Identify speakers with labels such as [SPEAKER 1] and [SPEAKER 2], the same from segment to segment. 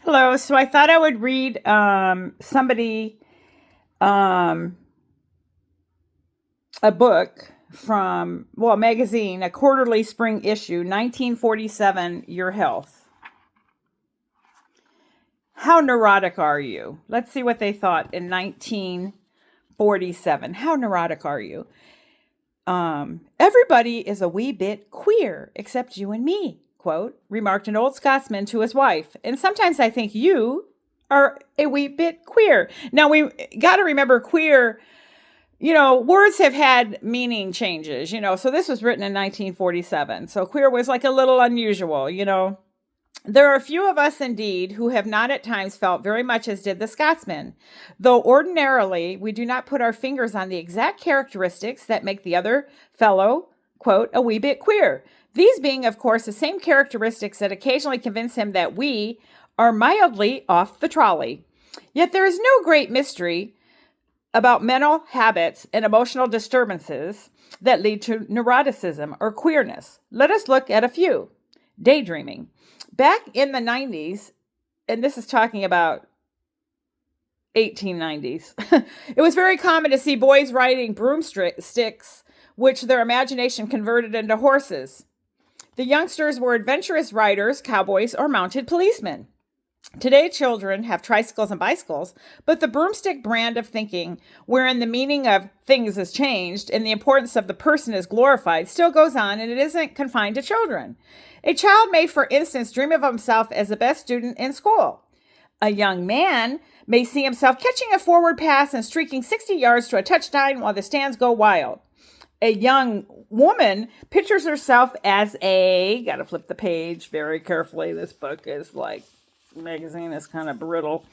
[SPEAKER 1] Hello. So I thought I would read somebody um, a book from, well, a magazine, a quarterly spring issue, 1947, Your Health. How neurotic are you? Let's see what they thought in 1947. How neurotic are you? Everybody is a wee bit queer except you and me, quote, remarked an old Scotsman to his wife. And sometimes I think you are a wee bit queer. Now, we got to remember queer, words have had meaning changes, so this was written in 1947. So queer was like a little unusual. There are a few of us indeed who have not at times felt very much as did the Scotsman, though ordinarily we do not put our fingers on the exact characteristics that make the other fellow, quote, a wee bit queer. These being, of course, the same characteristics that occasionally convince him that we are mildly off the trolley. Yet there is no great mystery about mental habits and emotional disturbances that lead to neuroticism or queerness. Let us look at a few. Daydreaming. Back in the 90s, and this is talking about 1890s, it was very common to see boys riding broomsticks, which their imagination converted into horses. The youngsters were adventurous riders, cowboys, or mounted policemen. Today, children have tricycles and bicycles, but the broomstick brand of thinking, wherein the meaning of things has changed and the importance of the person is glorified, still goes on, and it isn't confined to children. A child may, for instance, dream of himself as the best student in school. A young man may see himself catching a forward pass and streaking 60 yards to a touchdown while the stands go wild. A young woman pictures herself as gotta flip the page very carefully. This book is like, magazine is kind of brittle.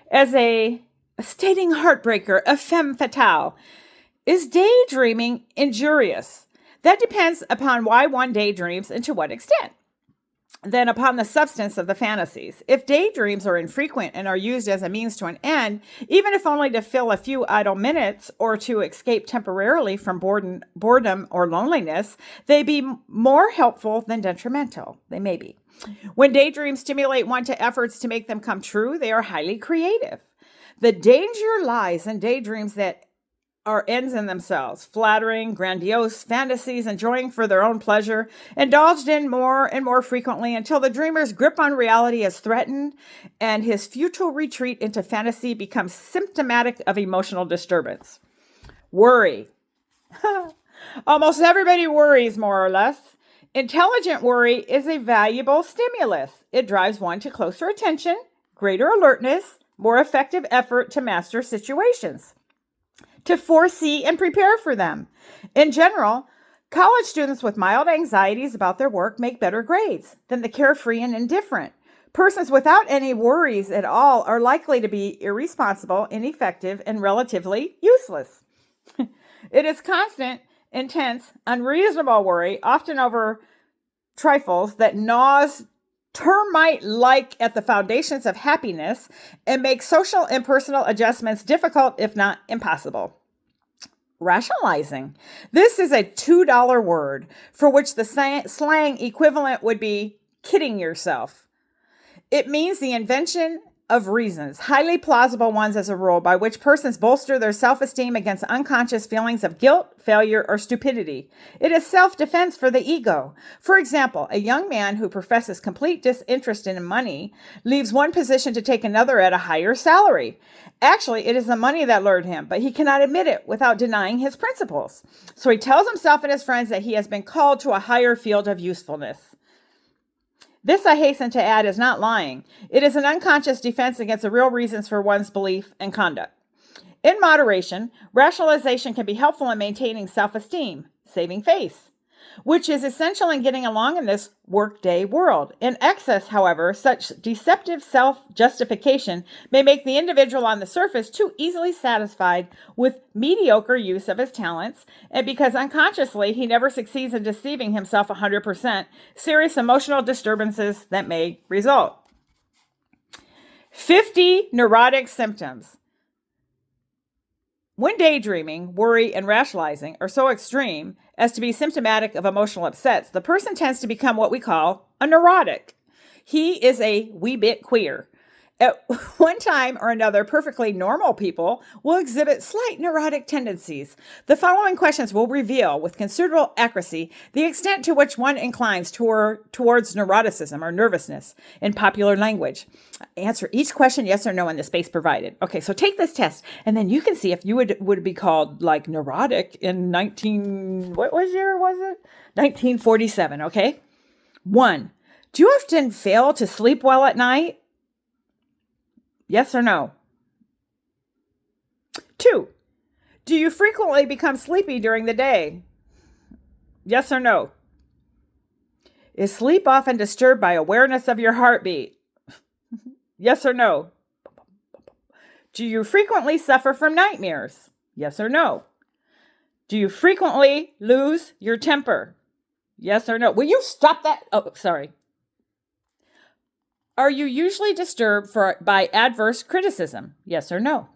[SPEAKER 1] As a stating heartbreaker, a femme fatale. Is daydreaming injurious? That depends upon why one daydreams and to what extent. Then upon the substance of the fantasies. If daydreams are infrequent and are used as a means to an end, even if only to fill a few idle minutes or to escape temporarily from boredom or loneliness, they be more helpful than detrimental. They may be. When daydreams stimulate one to efforts to make them come true, they are highly creative. The danger lies in daydreams that are ends in themselves, flattering, grandiose fantasies enjoying for their own pleasure, indulged in more and more frequently until the dreamer's grip on reality is threatened and his futile retreat into fantasy becomes symptomatic of emotional disturbance. Worry. Almost everybody worries, more or less. Intelligent worry is a valuable stimulus. It drives one to closer attention, greater alertness, more effective effort to master situations, to foresee and prepare for them. In general, college students with mild anxieties about their work make better grades than the carefree and indifferent. Persons without any worries at all are likely to be irresponsible, ineffective, and relatively useless. It is constant, intense, unreasonable worry, often over trifles, that gnaws termite-like at the foundations of happiness and makes social and personal adjustments difficult, if not impossible. Rationalizing. This is a $2 word for which the slang equivalent would be kidding yourself. It means the invention of reasons, highly plausible ones as a rule, by which persons bolster their self-esteem against unconscious feelings of guilt, failure, or stupidity. It is self-defense for the ego. For example, a young man who professes complete disinterest in money leaves one position to take another at a higher salary. Actually, it is the money that lured him, but he cannot admit it without denying his principles. So he tells himself and his friends that he has been called to a higher field of usefulness. This, I hasten to add, is not lying. It is an unconscious defense against the real reasons for one's belief and conduct. In moderation, rationalization can be helpful in maintaining self-esteem, saving face, which is essential in getting along in this workday world. In excess, however, such deceptive self-justification may make the individual on the surface too easily satisfied with mediocre use of his talents, and because unconsciously he never succeeds in deceiving himself 100%, serious emotional disturbances that may result. 50 neurotic symptoms. When daydreaming, worry, and rationalizing are so extreme as to be symptomatic of emotional upsets, the person tends to become what we call a neurotic. He is a wee bit queer. At one time or another, perfectly normal people will exhibit slight neurotic tendencies. The following questions will reveal with considerable accuracy the extent to which one inclines towards neuroticism or nervousness in popular language. Answer each question yes or no in the space provided. Okay, so take this test, and then you can see if you would be called like neurotic in 1947, okay? 1. Do you often fail to sleep well at night? Yes or no? 2. Do you frequently become sleepy during the day? Yes or no? Is sleep often disturbed by awareness of your heartbeat? Yes or no? Do you frequently suffer from nightmares? Yes or no? Do you frequently lose your temper? Yes or no? Will you stop that? Oh, sorry. Are you usually disturbed by adverse criticism? Yes or no?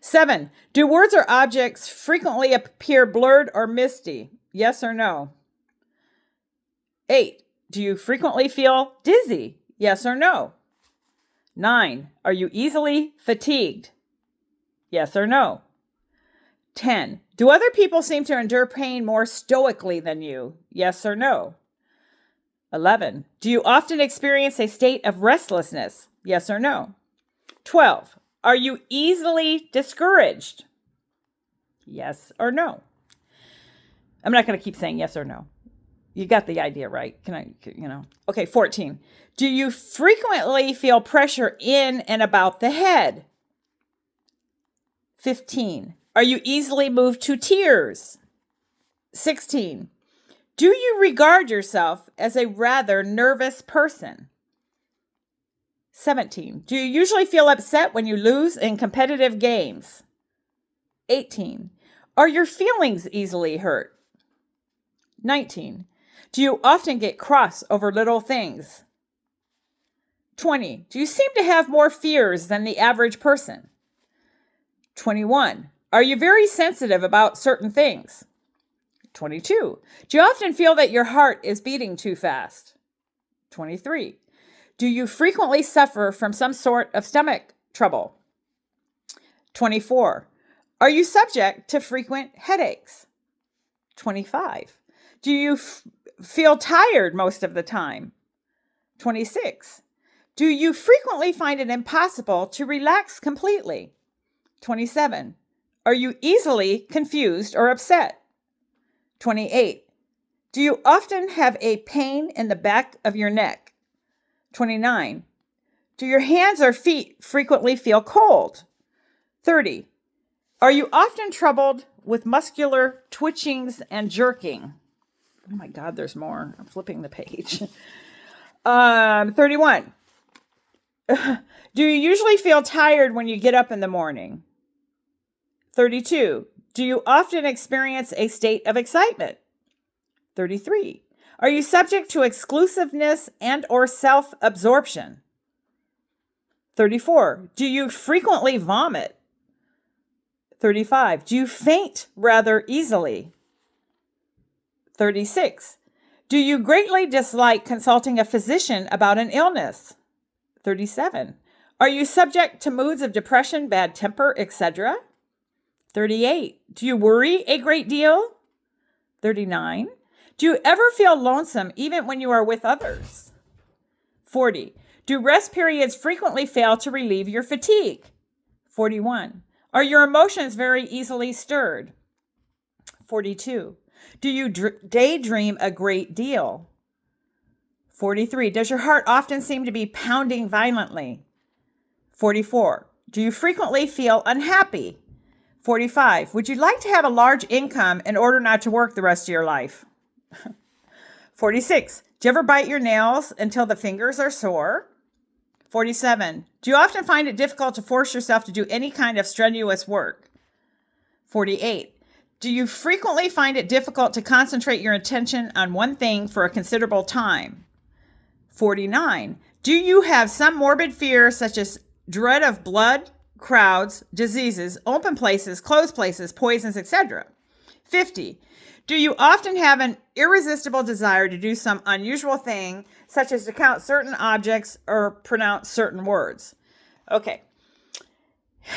[SPEAKER 1] 7. Do words or objects frequently appear blurred or misty? Yes or no? 8. Do you frequently feel dizzy? Yes or no? 9. Are you easily fatigued? Yes or no? 10. Do other people seem to endure pain more stoically than you? Yes or no? 11. Do you often experience a state of restlessness? Yes or no? 12. Are you easily discouraged? Yes or no? I'm not going to keep saying yes or no. You got the idea, right? Okay, 14. Do you frequently feel pressure in and about the head? 15. Are you easily moved to tears? 16. Do you regard yourself as a rather nervous person? 17. Do you usually feel upset when you lose in competitive games? 18. Are your feelings easily hurt? 19. Do you often get cross over little things? 20. Do you seem to have more fears than the average person? 21. Are you very sensitive about certain things? 22. Do you often feel that your heart is beating too fast? 23. Do you frequently suffer from some sort of stomach trouble? 24. Are you subject to frequent headaches? 25. Do you feel tired most of the time? 26. Do you frequently find it impossible to relax completely? 27. Are you easily confused or upset? 28. Do you often have a pain in the back of your neck? 29. Do your hands or feet frequently feel cold? 30. Are you often troubled with muscular twitchings and jerking? Oh my God, there's more. I'm flipping the page. 31. Do you usually feel tired when you get up in the morning? 32. Do you often experience a state of excitement? 33. Are you subject to exclusiveness and or self-absorption? 34. Do you frequently vomit? 35. Do you faint rather easily? 36. Do you greatly dislike consulting a physician about an illness? 37. Are you subject to moods of depression, bad temper, etc.? 38. Do you worry a great deal? 39. Do you ever feel lonesome even when you are with others? 40. Do rest periods frequently fail to relieve your fatigue? 41. Are your emotions very easily stirred? 42. Do you daydream a great deal? 43. Does your heart often seem to be pounding violently? 44. Do you frequently feel unhappy? 45. Would you like to have a large income in order not to work the rest of your life? 46. Do you ever bite your nails until the fingers are sore? 47. Do you often find it difficult to force yourself to do any kind of strenuous work? 48. Do you frequently find it difficult to concentrate your attention on one thing for a considerable time? 49. Do you have some morbid fear such as dread of blood, crowds, diseases, open places, closed places, poisons, etc.? 50. Do you often have an irresistible desire to do some unusual thing, such as to count certain objects or pronounce certain words? Okay.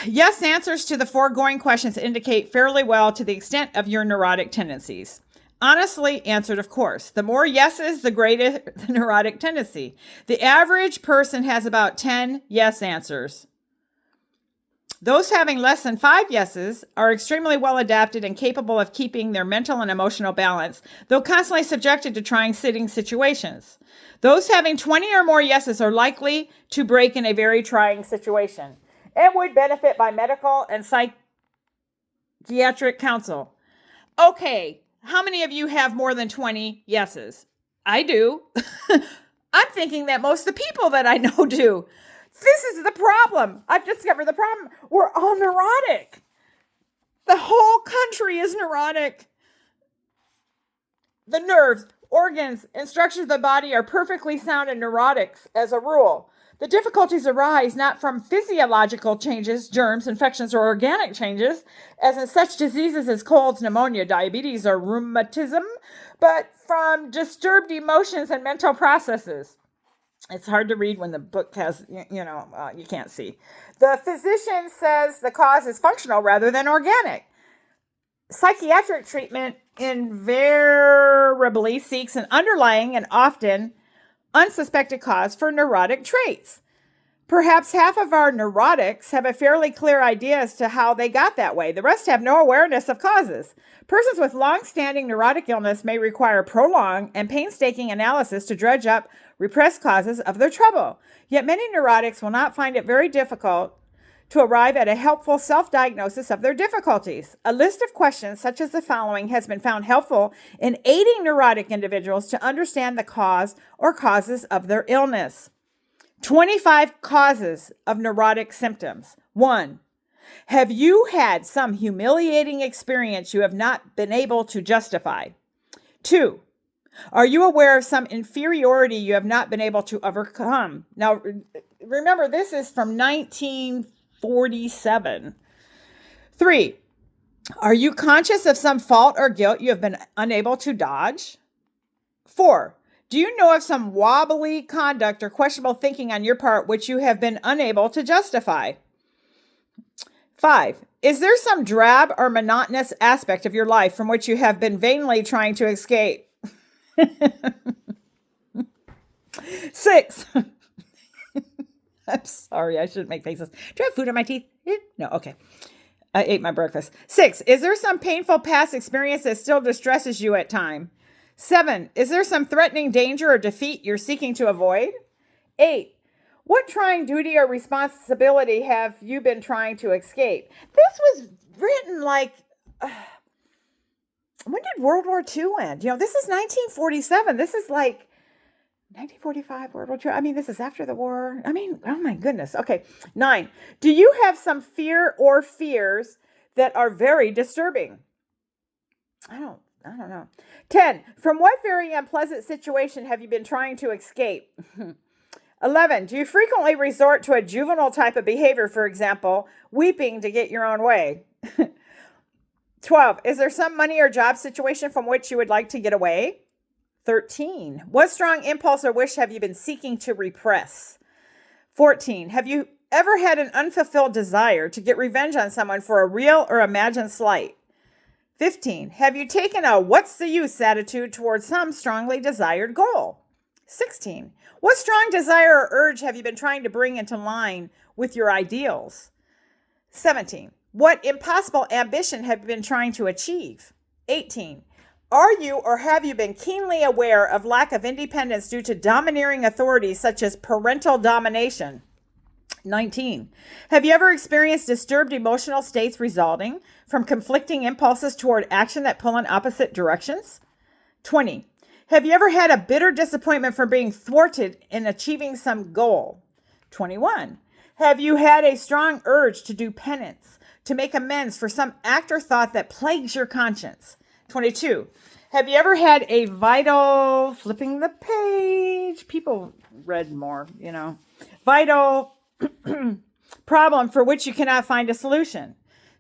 [SPEAKER 1] Yes answers to the foregoing questions indicate fairly well to the extent of your neurotic tendencies. Honestly answered, of course. The more yeses, the greater the neurotic tendency. The average person has about 10 yes answers. Those having less than 5 yeses are extremely well adapted and capable of keeping their mental and emotional balance, though constantly subjected to trying situations. Those having 20 or more yeses are likely to break in a very trying situation and would benefit by medical and psychiatric counsel. Okay, how many of you have more than 20 yeses? I do. I'm thinking that most of the people that I know do. This is the problem. I've discovered the problem. We're all neurotic. The whole country is neurotic. The nerves, organs, and structures of the body are perfectly sound and neurotics as a rule. The difficulties arise not from physiological changes, germs, infections, or organic changes, as in such diseases as colds, pneumonia, diabetes, or rheumatism, but from disturbed emotions and mental processes. It's hard to read when the book has, you can't see. The physician says the cause is functional rather than organic. Psychiatric treatment invariably seeks an underlying and often unsuspected cause for neurotic traits. Perhaps half of our neurotics have a fairly clear idea as to how they got that way. The rest have no awareness of causes. Persons with long-standing neurotic illness may require prolonged and painstaking analysis to dredge up repressed causes of their trouble. Yet many neurotics will not find it very difficult to arrive at a helpful self-diagnosis of their difficulties. A list of questions such as the following has been found helpful in aiding neurotic individuals to understand the cause or causes of their illness. 25 causes of neurotic symptoms. 1. Have you had some humiliating experience you have not been able to justify? 2. Are you aware of some inferiority you have not been able to overcome? Now, remember, this is from 1947. 3. Are you conscious of some fault or guilt you have been unable to dodge? 4. Do you know of some wobbly conduct or questionable thinking on your part which you have been unable to justify? 5. Is there some drab or monotonous aspect of your life from which you have been vainly trying to escape? 6. I'm sorry, I shouldn't make faces. Do I have food in my teeth? No, okay. I ate my breakfast. 6. Is there some painful past experience that still distresses you at times? 7. Is there some threatening danger or defeat you're seeking to avoid? 8. What trying duty or responsibility have you been trying to escape? This was written when did World War II end? This is 1947. This is like 1945, World War II. This is after the war. Oh my goodness. Okay. 9. Do you have some fear or fears that are very disturbing? I don't know. 10. From what very unpleasant situation have you been trying to escape? 11. Do you frequently resort to a juvenile type of behavior, for example, weeping to get your own way? 12. Is there some money or job situation from which you would like to get away? 13. What strong impulse or wish have you been seeking to repress? 14. Have you ever had an unfulfilled desire to get revenge on someone for a real or imagined slight? 15. Have you taken a what's the use attitude towards some strongly desired goal? 16. What strong desire or urge have you been trying to bring into line with your ideals? 17. What impossible ambition have you been trying to achieve? 18. Are you or have you been keenly aware of lack of independence due to domineering authorities such as parental domination? 19. Have you ever experienced disturbed emotional states resulting from conflicting impulses toward action that pull in opposite directions? 20. Have you ever had a bitter disappointment for being thwarted in achieving some goal? 21. Have you had a strong urge to do penance, to make amends for some act or thought that plagues your conscience? 22. Have you ever had a vital, flipping the page, people read more, vital problem for which you cannot find a solution?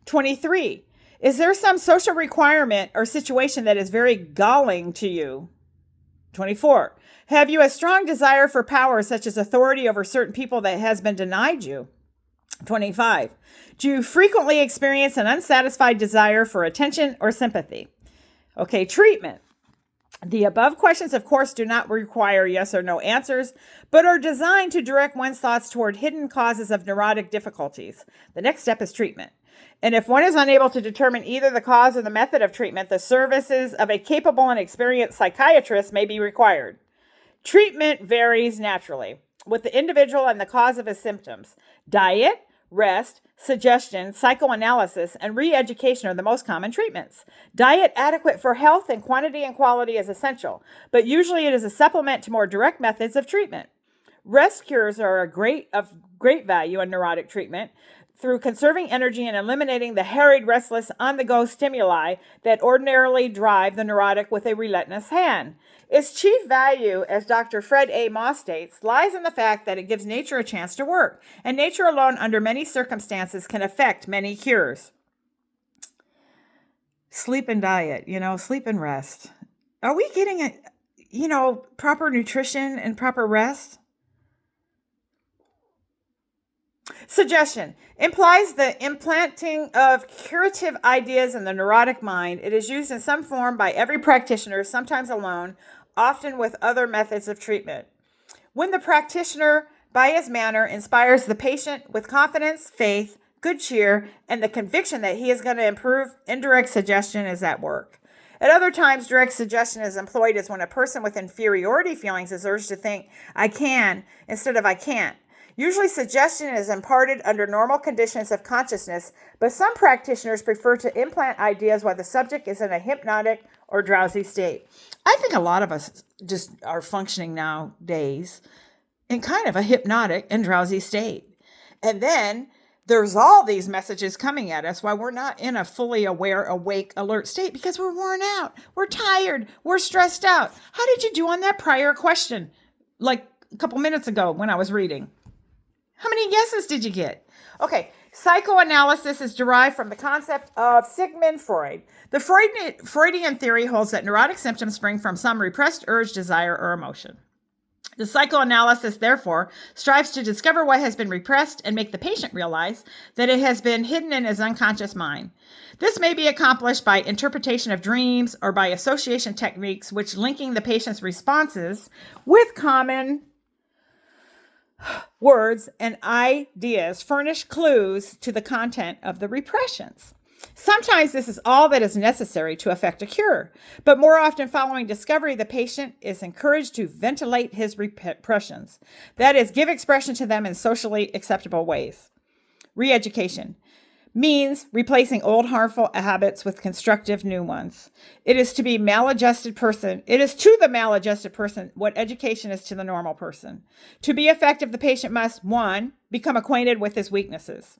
[SPEAKER 1] 23. Is there some social requirement or situation that is very galling to you? 24. Have you a strong desire for power, such as authority over certain people, that has been denied you? 25. Do you frequently experience an unsatisfied desire for attention or sympathy? Okay, treatment. The above questions, of course, do not require yes or no answers, but are designed to direct one's thoughts toward hidden causes of neurotic difficulties. The next step is treatment. And if one is unable to determine either the cause or the method of treatment, the services of a capable and experienced psychiatrist may be required. Treatment varies naturally with the individual and the cause of his symptoms. Diet, rest, suggestion, psychoanalysis, and re-education are the most common treatments. Diet adequate for health and quantity and quality is essential, but usually it is a supplement to more direct methods of treatment. Rest cures are of great value in neurotic treatment through conserving energy and eliminating the harried, restless, on-the-go stimuli that ordinarily drive the neurotic with a relentless hand. Its chief value, as Dr. Fred A. Moss states, lies in the fact that it gives nature a chance to work, and nature alone, under many circumstances, can effect many cures. Sleep and diet, sleep and rest. Are we getting proper nutrition and proper rest? Suggestion implies the implanting of curative ideas in the neurotic mind. It is used in some form by every practitioner, sometimes alone, often with other methods of treatment. When the practitioner, by his manner, inspires the patient with confidence, faith, good cheer, and the conviction that he is going to improve, indirect suggestion is at work. At other times, direct suggestion is employed as when a person with inferiority feelings is urged to think, I can, instead of I can't. Usually suggestion is imparted under normal conditions of consciousness, but some practitioners prefer to implant ideas while the subject is in a hypnotic or drowsy state. I think a lot of us just are functioning nowadays in kind of a hypnotic and drowsy state. And then there's all these messages coming at us while we're not in a fully aware, awake, alert state because we're worn out, we're tired, we're stressed out. How did you do on that prior question? Like a couple minutes ago when I was reading. How many guesses did you get? Okay, psychoanalysis is derived from the concept of Sigmund Freud. The Freudian theory holds that neurotic symptoms spring from some repressed urge, desire, or emotion. The psychoanalysis, therefore, strives to discover what has been repressed and make the patient realize that it has been hidden in his unconscious mind. This may be accomplished by interpretation of dreams or by association techniques which linking the patient's responses with common words and ideas furnish clues to the content of the repressions. Sometimes this is all that is necessary to effect a cure, but more often following discovery, the patient is encouraged to ventilate his repressions. That is, give expression to them in socially acceptable ways. Re-education means replacing old harmful habits with constructive new ones. It is to the maladjusted person what education is to the normal person. To be effective, the patient must 1. Become acquainted with his weaknesses.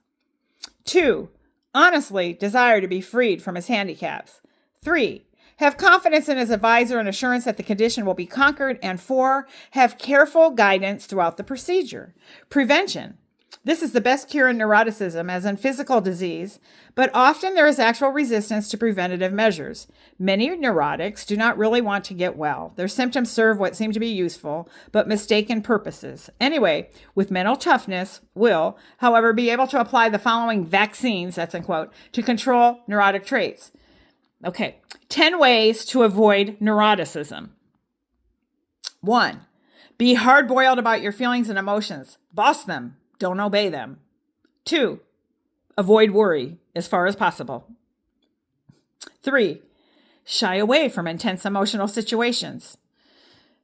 [SPEAKER 1] 2. Honestly desire to be freed from his handicaps. 3. Have confidence in his advisor and assurance that the condition will be conquered. And 4. Have careful guidance throughout the procedure. Prevention. This is the best cure in neuroticism, as in physical disease, but often there is actual resistance to preventative measures. Many neurotics do not really want to get well. Their symptoms serve what seem to be useful, but mistaken purposes. Anyway, with mental toughness, will, however, be able to apply the following vaccines, that's in quote, to control neurotic traits. Okay, 10 ways to avoid neuroticism. 1. Be hard-boiled about your feelings and emotions. Boss them. Don't obey them. 2. Avoid worry as far as possible. 3. Shy away from intense emotional situations.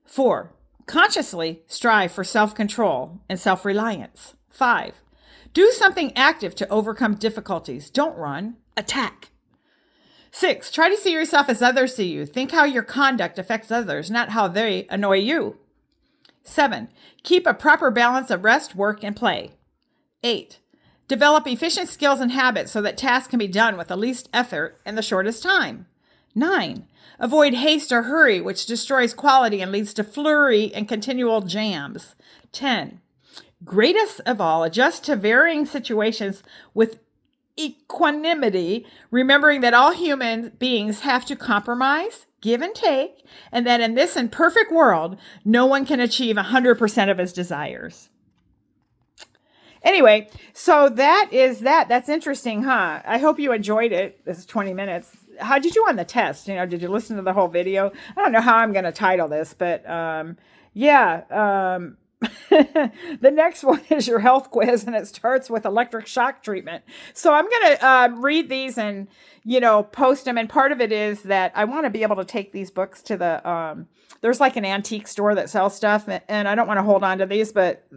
[SPEAKER 1] 4. Consciously strive for self-control and self-reliance. 5. Do something active to overcome difficulties. Don't run. Attack. 6. Try to see yourself as others see you. Think how your conduct affects others, not how they annoy you. 7. Keep a proper balance of rest, work, and play. 8. Develop efficient skills and habits so that tasks can be done with the least effort and the shortest time. 9. Avoid haste or hurry, which destroys quality and leads to flurry and continual jams. 10. Greatest of all, adjust to varying situations with equanimity, remembering that all human beings have to compromise, give and take, and that in this imperfect world, no one can achieve 100% of his desires. Anyway, so that is that. That's interesting, huh? I hope you enjoyed it. This is 20 minutes. How did you on the test? Did you listen to the whole video? I don't know how I'm going to title this, but yeah. The next one is your health quiz, and it starts with electric shock treatment. So I'm going to read these and, post them. And part of it is that I want to be able to take these books to the, there's like an antique store that sells stuff, and I don't want to hold on to these, but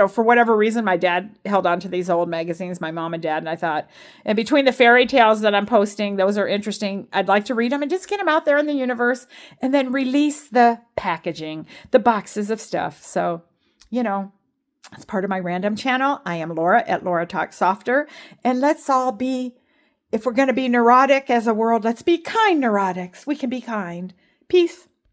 [SPEAKER 1] for whatever reason, my dad held on to these old magazines, my mom and dad, and I thought, and between the fairy tales that I'm posting, those are interesting. I'd like to read them and just get them out there in the universe and then release the packaging, the boxes of stuff. So, it's part of my random channel. I am Laura at Laura Talks Softer, and let's all be, if we're going to be neurotic as a world, let's be kind neurotics. We can be kind. Peace.